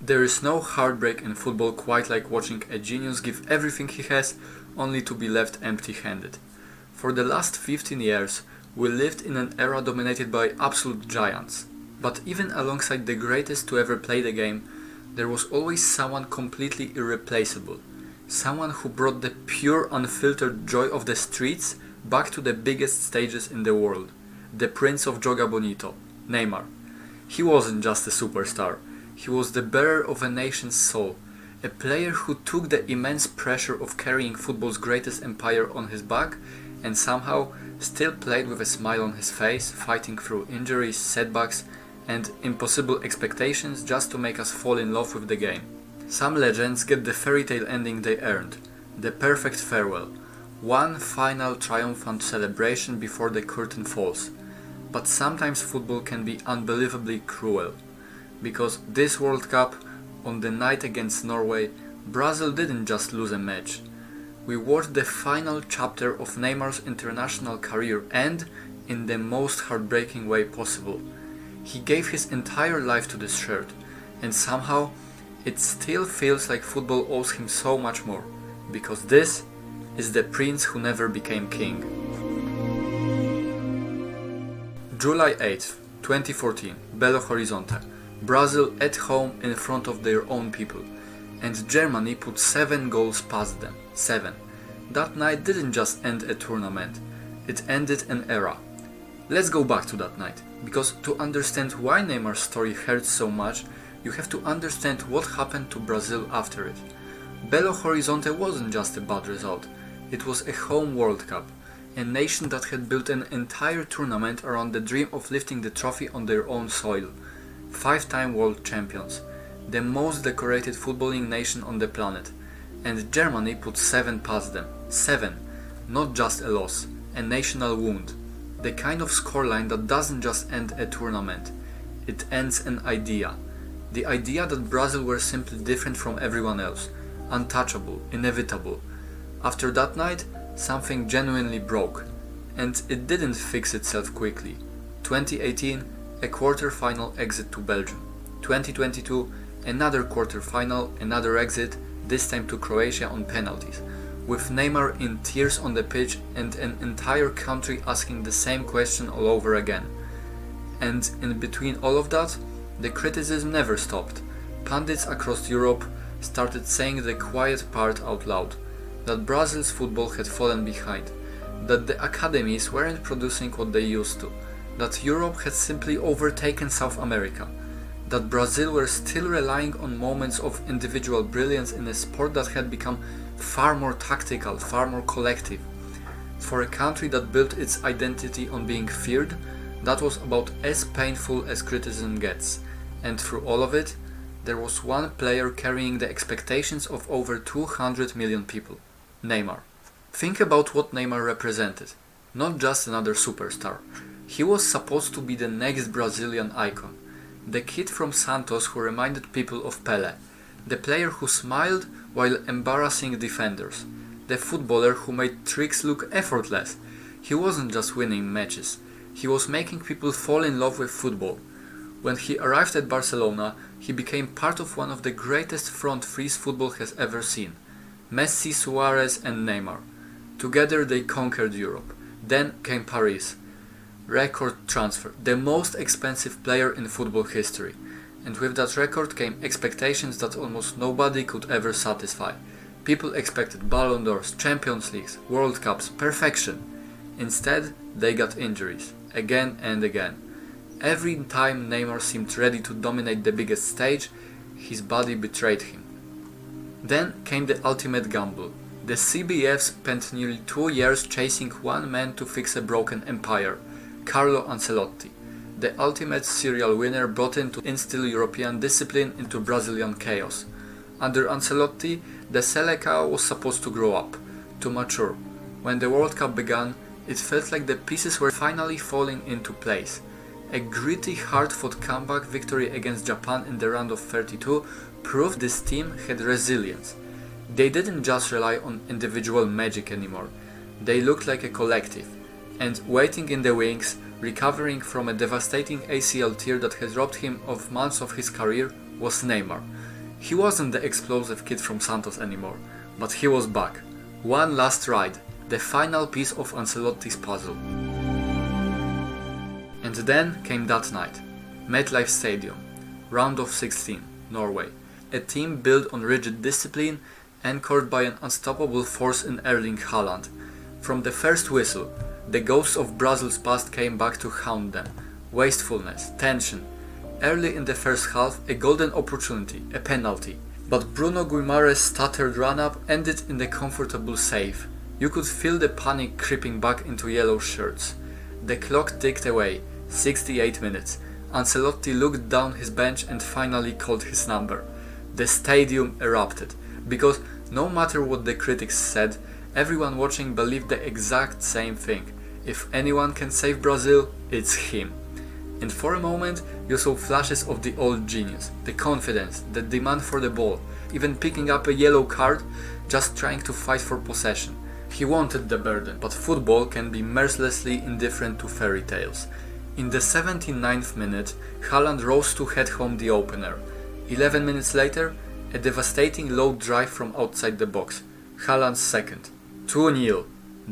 There is no heartbreak in football quite like watching a genius give everything he has only to be left empty-handed. For the last 15 years, we lived in an era dominated by absolute giants. But even alongside the greatest to ever play the game, there was always someone completely irreplaceable. Someone who brought the pure, unfiltered joy of the streets back to the biggest stages in the world. The Prince of Joga Bonito, Neymar. He wasn't just a superstar. He was the bearer of a nation's soul, a player who took the immense pressure of carrying football's greatest empire on his back and somehow still played with a smile on his face, fighting through injuries, setbacks and impossible expectations just to make us fall in love with the game. Some legends get the fairy tale ending they earned, the perfect farewell, one final triumphant celebration before the curtain falls. But sometimes football can be unbelievably cruel. Because this World Cup, on the night against Norway, Brazil didn't just lose a match. We watched the final chapter of Neymar's international career end in the most heartbreaking way possible. He gave his entire life to this shirt, and somehow it still feels like football owes him so much more, because this is the prince who never became king. July 8th, 2014, Belo Horizonte. Brazil at home in front of their own people, and Germany put 7 goals past them. 7. That night didn't just end a tournament, it ended an era. Let's go back to that night, because to understand why Neymar's story hurts so much, you have to understand what happened to Brazil after it. Belo Horizonte wasn't just a bad result, it was a home World Cup, a nation that had built an entire tournament around the dream of lifting the trophy on their own soil. 5-time world champions, the most decorated footballing nation on the planet, and Germany put 7 past them. 7, not just a loss, a national wound, the kind of scoreline that doesn't just end a tournament, it ends an idea. The idea that Brazil were simply different from everyone else, untouchable, inevitable. After that night, something genuinely broke, and it didn't fix itself quickly. 2018, a quarter-final exit to Belgium. 2022, another quarter-final, another exit, this time to Croatia on penalties, with Neymar in tears on the pitch and an entire country asking the same question all over again. And in between all of that, the criticism never stopped. Pundits across Europe started saying the quiet part out loud, that Brazil's football had fallen behind, that the academies weren't producing what they used to, that Europe had simply overtaken South America, that Brazil were still relying on moments of individual brilliance in a sport that had become far more tactical, far more collective. For a country that built its identity on being feared, that was about as painful as criticism gets, and through all of it, there was one player carrying the expectations of over 200 million people, Neymar. Think about what Neymar represented, not just another superstar. He was supposed to be the next Brazilian icon, the kid from Santos who reminded people of Pelé, the player who smiled while embarrassing defenders, the footballer who made tricks look effortless. He wasn't just winning matches, he was making people fall in love with football. When he arrived at Barcelona, he became part of one of the greatest front threes football has ever seen. Messi, Suarez and Neymar. Together they conquered Europe. Then came Paris. Record transfer, the most expensive player in football history. And with that record came expectations that almost nobody could ever satisfy. People expected Ballon d'Ors, Champions Leagues, World Cups, perfection. Instead, they got injuries, again and again. Every time Neymar seemed ready to dominate the biggest stage, his body betrayed him. Then came the ultimate gamble. The CBF spent nearly 2 years chasing one man to fix a broken empire, Carlo Ancelotti, the ultimate serial winner brought in to instill European discipline into Brazilian chaos. Under Ancelotti, the Selecao was supposed to grow up, to mature. When the World Cup began, it felt like the pieces were finally falling into place. A gritty, hard-fought comeback victory against Japan in the round of 32 proved this team had resilience. They didn't just rely on individual magic anymore, they looked like a collective. And waiting in the wings, recovering from a devastating ACL tear that had robbed him of months of his career, was Neymar. He wasn't the explosive kid from Santos anymore, but he was back. One last ride, the final piece of Ancelotti's puzzle. And then came that night. MetLife Stadium, round of 16, Norway. A team built on rigid discipline, anchored by an unstoppable force in Erling Haaland. From the first whistle, the ghosts of Brazil's past came back to haunt them. Wastefulness, tension. Early in the first half, a golden opportunity, a penalty. But Bruno Guimarães' stuttered run-up ended in a comfortable save. You could feel the panic creeping back into yellow shirts. The clock ticked away, 68 minutes. Ancelotti looked down his bench and finally called his number. The stadium erupted, because no matter what the critics said, everyone watching believed the exact same thing. If anyone can save Brazil, it's him. And for a moment, you saw flashes of the old genius, the confidence, the demand for the ball, even picking up a yellow card, just trying to fight for possession. He wanted the burden, but football can be mercilessly indifferent to fairy tales. In the 79th minute, Haaland rose to head home the opener. 11 minutes later, a devastating low drive from outside the box. Haaland's second. 2-0.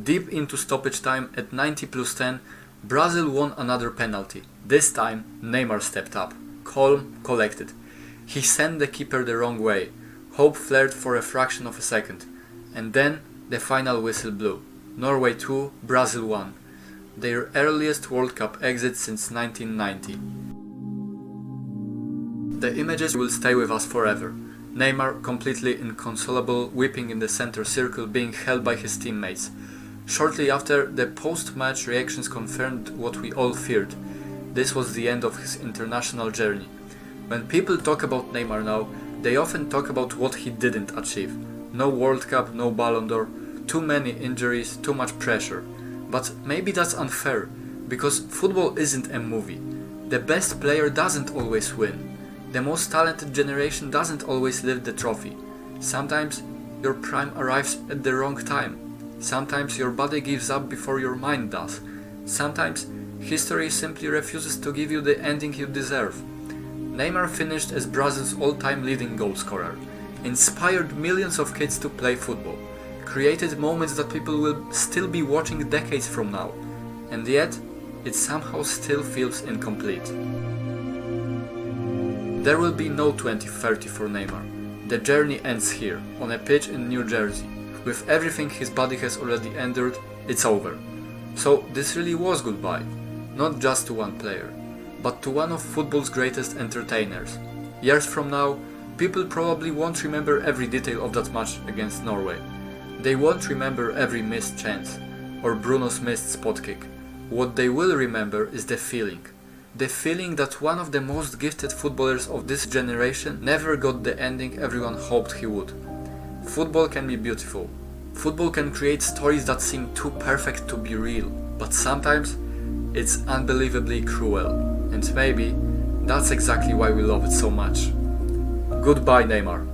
Deep into stoppage time at 90+10, Brazil won another penalty. This time, Neymar stepped up. Calm, collected. He sent the keeper the wrong way. Hope flared for a fraction of a second. And then, the final whistle blew. Norway 2, Brazil 1. Their earliest World Cup exit since 1990. The images will stay with us forever. Neymar, completely inconsolable, weeping in the center circle, being held by his teammates. Shortly after, the post-match reactions confirmed what we all feared. This was the end of his international journey. When people talk about Neymar now, they often talk about what he didn't achieve. No World Cup, no Ballon d'Or, too many injuries, too much pressure. But maybe that's unfair, because football isn't a movie. The best player doesn't always win. The most talented generation doesn't always lift the trophy. Sometimes your prime arrives at the wrong time. Sometimes your body gives up before your mind does. Sometimes history simply refuses to give you the ending you deserve. Neymar finished as Brazil's all-time leading goalscorer, inspired millions of kids to play football, created moments that people will still be watching decades from now, and yet it somehow still feels incomplete. There will be no 2030 for Neymar. The journey ends here, on a pitch in New Jersey. With everything his body has already endured, it's over. So this really was goodbye, not just to one player, but to one of football's greatest entertainers. Years from now, people probably won't remember every detail of that match against Norway. They won't remember every missed chance, or Bruno's missed spot kick. What they will remember is the feeling. The feeling that one of the most gifted footballers of this generation never got the ending everyone hoped he would. Football can be beautiful. Football can create stories that seem too perfect to be real, but sometimes it's unbelievably cruel. And maybe that's exactly why we love it so much. Goodbye, Neymar.